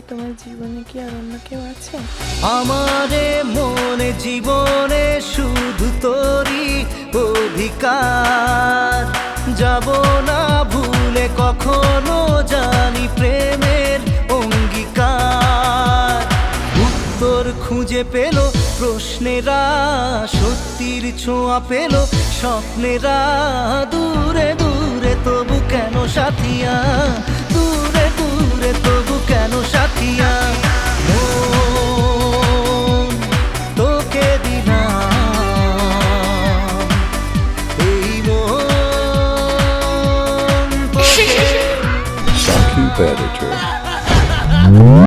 তোমার জীবনে কি আর অন্য কেউ আছে? আমারে মনে জীবনে শুধু তোরই অধিকার, যাব না ভুলে কখনো জানি প্রেমের অঙ্গীকার। উত্তর খুঁজে পেল প্রশ্নেরা, সত্যির ছোঁয়া পেল স্বপ্নেরা। দূরে দূরে তবু কেন সাথিয়া, দূরে দূরে তবু কেন সাথিয়া। মন তোকে দিলাম, এই মন তোকে। Saki Predator.